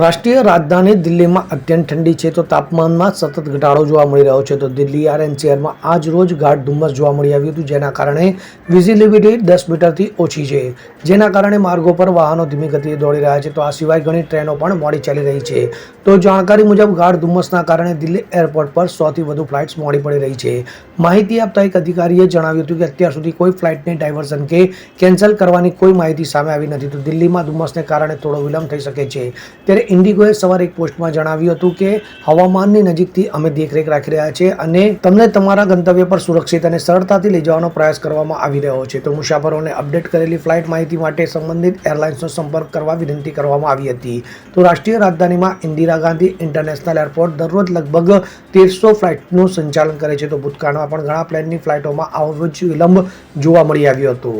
રાષ્ટ્રીય રાજધાની દિલ્હીમાં અત્યંત ઠંડી છે તો તાપમાનમાં સતત ઘટાડો જોવા મળી રહ્યો છે. તો દિલ્હી એનસીઆરમાં આજ રોજ ગાઢ ધુમ્મસ જોવા મળી આવ્યું હતું, જેના કારણે વિઝિબિલિટી 10 મીટરથી ઓછી છે, જેના કારણે માર્ગો પર વાહનો ધીમી ગતિએ દોડી રહ્યા છે. તો આ સિવાય ઘણી ટ્રેનો પણ મોડી ચાલી રહી છે. તો જાણકારી મુજબ ગાઢ ધુમ્મસના કારણે દિલ્હી એરપોર્ટ પર 100 થી વધુ ફ્લાઇટ્સ મોડી પડી રહી છે. માહિતી આપતા એક અધિકારીએ જણાવ્યું હતું કે અત્યાર સુધી કોઈ ફ્લાઇટને ડાયવર્ઝન કે કેન્સલ કરવાની કોઈ માહિતી સામે આવી નથી. તો દિલ્હીમાં ધુમ્મસને કારણે થોડો વિલંબ થઈ શકે છે. ત્યારે ઇન્ડિગોએ સવારે એક પોસ્ટમાં જણાવ્યું હતું કે હવામાનની નજીકથી અમે દેખરેખ રાખી રહ્યા છીએ અને તમને તમારા ગંતવ્ય પર સુરક્ષિત અને સરળતાથી લઈ જવાનો પ્રયાસ કરવામાં આવી રહ્યો છે. તો મુસાફરોને અપડેટ કરેલી ફ્લાઇટ માહિતી માટે સંબંધિત એરલાઇન્સનો સંપર્ક કરવા વિનંતી કરવામાં આવી હતી. તો રાષ્ટ્રીય રાજધાનીમાં ઇન્દિરા ગાંધી ઇન્ટરનેશનલ એરપોર્ટ દરરોજ લગભગ 1300 ફ્લાઇટનું સંચાલન કરે છે. તો ભૂતકાળમાં પણ ઘણા પ્લેનની ફ્લાઇટોમાં આવો જ વિલંબ જોવા મળી આવ્યો હતો.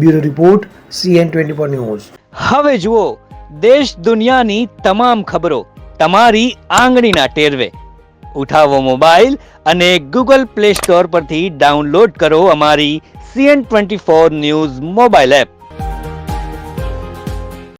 Bureau report CN24 news. હવે જુઓ દેશ દુનિયાની તમામ ખબરો તમારી આંગળીના ટેરવે. ઉઠાવો મોબાઈલ અને Google Play Store પરથી ડાઉનલોડ કરો અમારી CN24 ન્યૂઝ મોબાઈલ એપ.